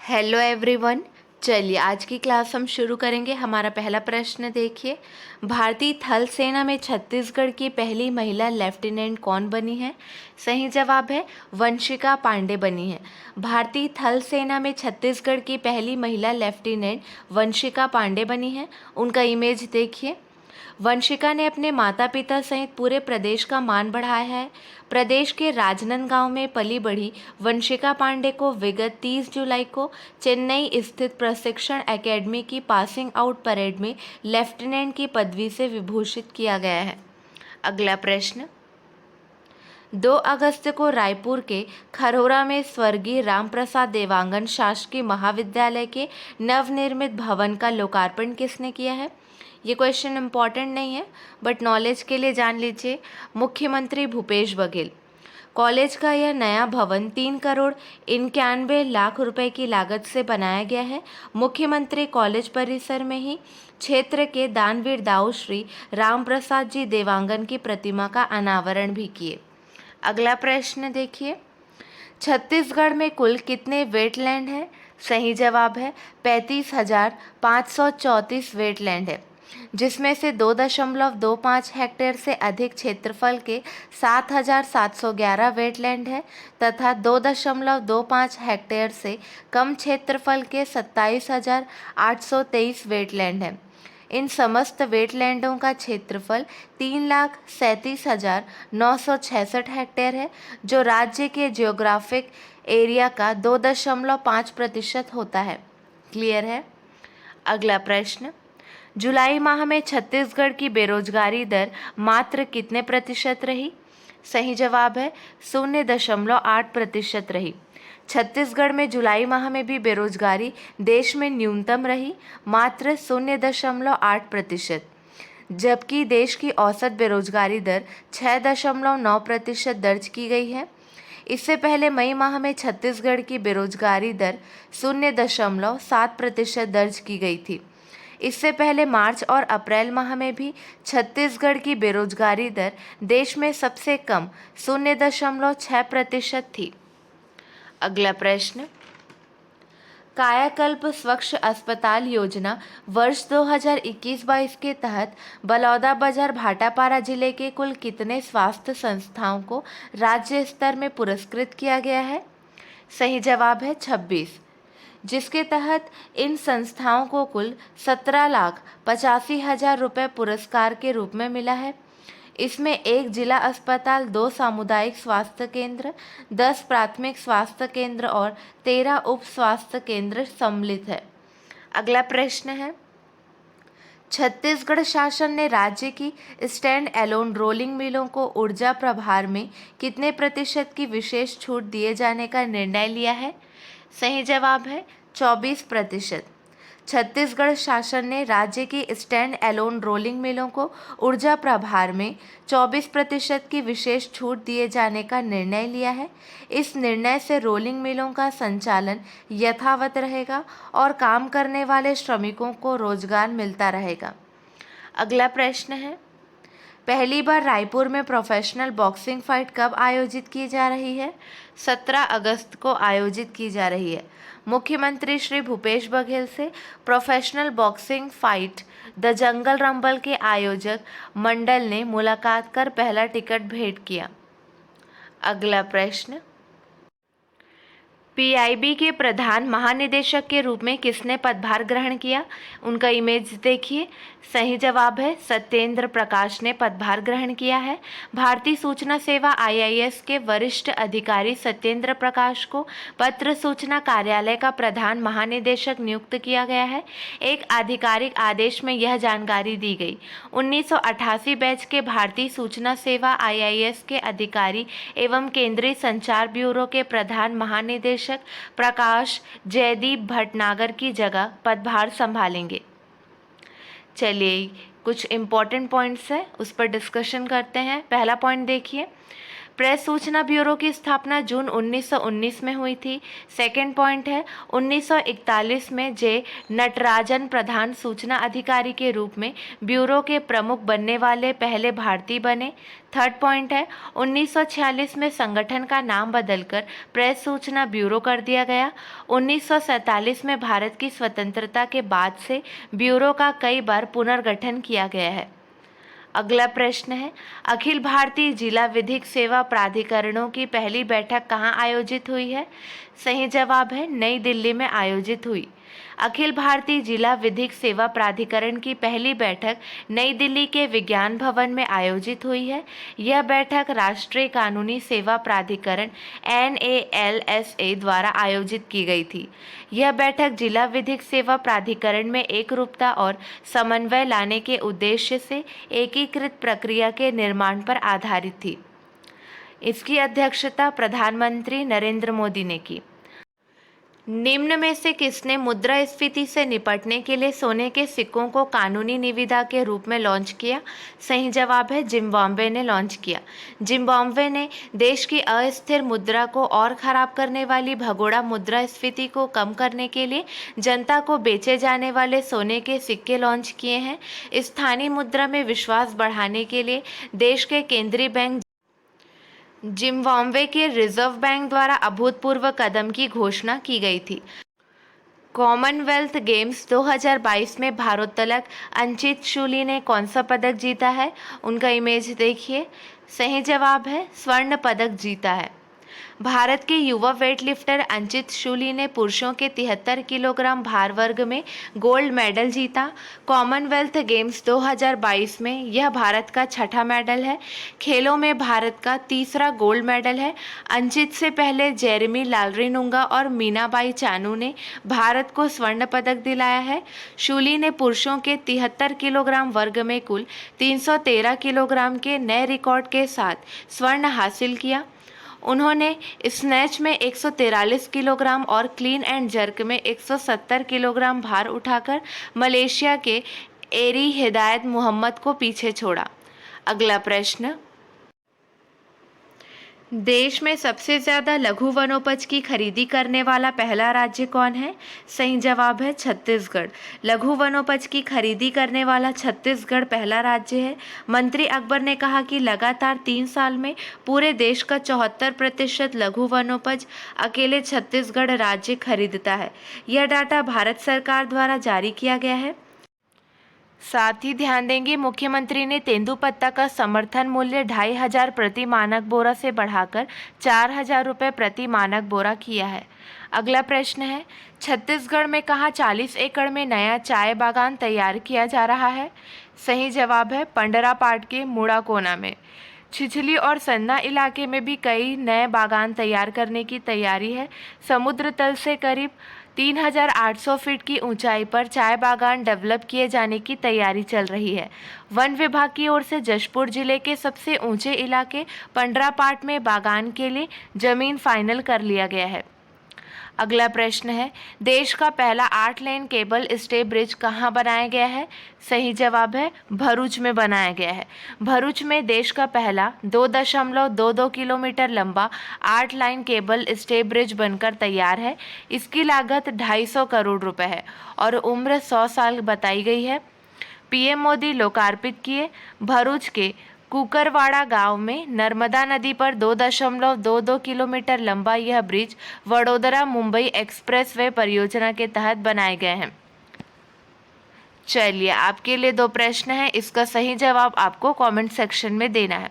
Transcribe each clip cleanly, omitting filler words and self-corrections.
Hello everyone. चलिए आज की क्लास हम शुरू करेंगे। हमारा पहला प्रश्न देखिए, भारतीय थल सेना में छत्तीसगढ़ की पहली महिला लेफ्टिनेंट कौन बनी है? सही जवाब है वंशिका पांडे बनी है। भारतीय थल सेना में छत्तीसगढ़ की पहली महिला लेफ्टिनेंट वंशिका पांडे बनी है। उनका इमेज देखिए। वंशिका ने अपने माता पिता सहित पूरे प्रदेश का मान बढ़ाया है। प्रदेश के राजनांदगांव में पली बढ़ी वंशिका पांडे को विगत 30 जुलाई को चेन्नई स्थित प्रशिक्षण एकेडमी की पासिंग आउट परेड में लेफ्टिनेंट की पदवी से विभूषित किया गया है। अगला प्रश्न, 2 अगस्त को रायपुर के खरोरा में स्वर्गीय रामप्रसाद देवांगन शासकीय महाविद्यालय के नवनिर्मित भवन का लोकार्पण किसने किया है? ये क्वेश्चन इम्पॉर्टेंट नहीं है बट नॉलेज के लिए जान लीजिए। मुख्यमंत्री भूपेश बघेल। कॉलेज का यह नया भवन 3,91,00,000 रुपए की लागत से बनाया गया है। मुख्यमंत्री कॉलेज परिसर में ही क्षेत्र के दानवीर दाऊ श्री रामप्रसाद जी देवांगन की प्रतिमा का अनावरण भी किए। अगला प्रश्न देखिए, छत्तीसगढ़ में कुल कितने वेटलैंड हैं? सही जवाब है 35,534 वेटलैंड है, जिसमें से 2.25 हेक्टेयर से अधिक क्षेत्रफल के 7,711 वेटलैंड है तथा 2.25 हेक्टेयर से कम क्षेत्रफल के 27,823 वेटलैंड है। इन समस्त वेटलैंडों का क्षेत्रफल 3,37,966 हेक्टेयर है, जो राज्य के जियोग्राफिक एरिया का 2.5% होता है। क्लियर है? अगला प्रश्न, जुलाई माह में छत्तीसगढ़ की बेरोजगारी दर मात्र कितने प्रतिशत रही? सही जवाब है 0.8% रही। छत्तीसगढ़ में जुलाई माह में भी बेरोजगारी देश में न्यूनतम रही, मात्र 0.8%, जबकि देश की औसत बेरोजगारी दर 6.9% दर्ज की गई है। इससे पहले मई माह में छत्तीसगढ़ की बेरोजगारी दर 0.7% दर्ज की गई थी। इससे पहले मार्च और अप्रैल माह में भी छत्तीसगढ़ की बेरोजगारी दर देश में सबसे कम 0.6% थी। अगला प्रश्न, कायाकल्प स्वच्छ अस्पताल योजना वर्ष 2021-22 के तहत बलौदाबाजार भाटापारा जिले के कुल कितने स्वास्थ्य संस्थाओं को राज्य स्तर में पुरस्कृत किया गया है? सही जवाब है 26, जिसके तहत इन संस्थाओं को कुल 17,85,000 रुपये पुरस्कार के रूप में मिला है। इसमें 1 जिला अस्पताल, 2 सामुदायिक स्वास्थ्य केंद्र, 10 प्राथमिक स्वास्थ्य केंद्र और 13 उप स्वास्थ्य केंद्र सम्मिलित है। अगला प्रश्न है, छत्तीसगढ़ शासन ने राज्य की स्टैंड एलोन रोलिंग मिलों को ऊर्जा प्रभार में कितने प्रतिशत की विशेष छूट दिए जाने का निर्णय लिया है? सही जवाब है 24%। छत्तीसगढ़ शासन ने राज्य की स्टैंड एलोन रोलिंग मिलों को ऊर्जा प्रभार में 24% की विशेष छूट दिए जाने का निर्णय लिया है। इस निर्णय से रोलिंग मिलों का संचालन यथावत रहेगा और काम करने वाले श्रमिकों को रोजगार मिलता रहेगा। अगला प्रश्न है, पहली बार रायपुर में प्रोफेशनल बॉक्सिंग फाइट कब आयोजित की जा रही है? 17 अगस्त को आयोजित की जा रही है। मुख्यमंत्री श्री भूपेश बघेल से professional boxing fight the jungle rumble के आयोजक मंडल ने मुलाकात कर पहला टिकट भेंट किया। अगला प्रश्न, पीआईबी के प्रधान महानिदेशक के रूप में किसने पदभार ग्रहण किया? उनका इमेज देखिए। सही जवाब है सत्येंद्र प्रकाश ने पदभार ग्रहण किया है। भारतीय सूचना सेवा आईआईएस के वरिष्ठ अधिकारी सत्येंद्र प्रकाश को पत्र सूचना कार्यालय का प्रधान महानिदेशक नियुक्त किया गया है। एक आधिकारिक आदेश में यह जानकारी दी गई। 1988 बैच के भारतीय सूचना सेवा आईआईएस के अधिकारी एवं केंद्रीय संचार ब्यूरो के प्रधान महानिदेशक प्रकाश जयदीप भटनागर की जगह पदभार संभालेंगे। चलिए कुछ इम्पोर्टेंट पॉइंट्स हैं उस पर डिस्कशन करते हैं। पहला पॉइंट देखिए, प्रेस सूचना ब्यूरो की स्थापना जून 1919 में हुई थी। सेकंड पॉइंट है 1941 में जे नटराजन प्रधान सूचना अधिकारी के रूप में ब्यूरो के प्रमुख बनने वाले पहले भारतीय बने। थर्ड पॉइंट है 1946 में संगठन का नाम बदलकर प्रेस सूचना ब्यूरो कर दिया गया। 1947 में भारत की स्वतंत्रता के बाद से ब्यूरो का कई बार पुनर्गठन किया गया है। अगला प्रश्न है अखिल भारतीय जिला विधिक सेवा प्राधिकरणों की पहली बैठक कहाँ आयोजित हुई है? सही जवाब है नई दिल्ली में आयोजित हुई। अखिल भारतीय जिला विधिक सेवा प्राधिकरण की पहली बैठक नई दिल्ली के विज्ञान भवन में आयोजित हुई है। यह बैठक राष्ट्रीय कानूनी सेवा प्राधिकरण NALSA द्वारा आयोजित की गई थी। यह बैठक जिला विधिक सेवा प्राधिकरण में एकरूपता और समन्वय लाने के उद्देश्य से एकीकृत प्रक्रिया के निर्माण पर आधारित थी। इसकी अध्यक्षता प्रधानमंत्री नरेंद्र मोदी ने की। निम्न में से किसने मुद्रास्फीति से निपटने के लिए सोने के सिक्कों को कानूनी निविदा के रूप में लॉन्च किया? सही जवाब है जिम्बाब्वे ने लॉन्च किया। जिम्बाब्वे ने देश की अस्थिर मुद्रा को और खराब करने वाली भगोड़ा मुद्रास्फीति को कम करने के लिए जनता को बेचे जाने वाले सोने के सिक्के लॉन्च किए हैं। स्थानीय मुद्रा में विश्वास बढ़ाने के लिए देश के केंद्रीय बैंक जिम्बाब्वे के रिजर्व बैंक द्वारा अभूतपूर्व कदम की घोषणा की गई थी। कॉमनवेल्थ गेम्स 2022 में भारोत्तोलक अंचित शूली ने कौन सा पदक जीता है? उनका इमेज देखिए। सही जवाब है स्वर्ण पदक जीता है। भारत के युवा वेटलिफ्टर अंचित शूली ने पुरुषों के 73 किलोग्राम भार वर्ग में गोल्ड मेडल जीता। कॉमनवेल्थ गेम्स 2022 में यह भारत का छठा मेडल है। खेलों में भारत का तीसरा गोल्ड मेडल है। अंचित से पहले जेरेमी लालरिनुंगा और मीनाबाई चानू ने भारत को स्वर्ण पदक दिलाया है। शूली ने पुरुषों के 73 किलोग्राम वर्ग में कुल 313 किलोग्राम के नए रिकॉर्ड के साथ स्वर्ण हासिल किया। उन्होंने स्नैच में 143 किलोग्राम और क्लीन एंड जर्क में 170 किलोग्राम भार उठाकर मलेशिया के एरी हिदायत मोहम्मद को पीछे छोड़ा। अगला प्रश्न देश में सबसे ज़्यादा लघु वनोपज की खरीदी करने वाला पहला राज्य कौन है? सही जवाब है छत्तीसगढ़। लघु वनोपज की खरीदी करने वाला छत्तीसगढ़ पहला राज्य है। मंत्री अकबर ने कहा कि लगातार 3 साल में पूरे देश का 74% लघु वनोपज अकेले छत्तीसगढ़ राज्य खरीदता है। यह डाटा भारत सरकार द्वारा जारी किया गया है। साथ ही ध्यान देंगे मुख्यमंत्री ने तेंदुपत्ता का समर्थन मूल्य 2,500 प्रति मानक बोरा से बढ़ाकर 4,000 रुपये प्रति मानक बोरा किया है। अगला प्रश्न है छत्तीसगढ़ में कहाँ 40 एकड़ में नया चाय बागान तैयार किया जा रहा है? सही जवाब है पंडरापाट के मुड़ाकोना में। छिछली और सन्ना इलाके में भी कई नए बागान तैयार करने की तैयारी है। समुद्र तल से करीब 3,800 फीट की ऊंचाई पर चाय बागान डेवलप किए जाने की तैयारी चल रही है। वन विभाग की ओर से जशपुर जिले के सबसे ऊंचे इलाके पंडरापाट में बागान के लिए जमीन फाइनल कर लिया गया है। अगला प्रश्न है देश का पहला 8 लेन केबल स्टे ब्रिज कहाँ बनाया गया है? सही जवाब है भरूच में बनाया गया है। भरूच में देश का पहला 2.22 किलोमीटर लंबा 8 लाइन केबल स्टे ब्रिज बनकर तैयार है। इसकी लागत 250 करोड़ रुपए है और उम्र 100 साल बताई गई है। पीएम मोदी लोकार्पित किए। भरूच के कुकरवाड़ा गांव में नर्मदा नदी पर 2.22 किलोमीटर लंबा यह ब्रिज वडोदरा मुंबई एक्सप्रेसवे परियोजना के तहत बनाए गए हैं। चलिए आपके लिए 2 प्रश्न हैं, इसका सही जवाब आपको कमेंट सेक्शन में देना है।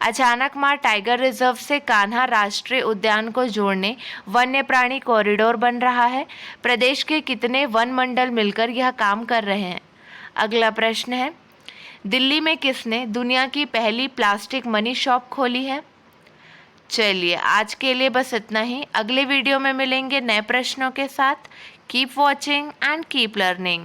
अचानकमार टाइगर रिजर्व से कान्हा राष्ट्रीय उद्यान को जोड़ने वन्य प्राणी कॉरिडोर बन रहा है। प्रदेश के कितने वन मंडल मिलकर यह काम कर रहे हैं? अगला प्रश्न है दिल्ली में किसने दुनिया की पहली प्लास्टिक मनी शॉप खोली है? चलिए आज के लिए बस इतना ही। अगले वीडियो में मिलेंगे नए प्रश्नों के साथ। Keep watching and keep learning.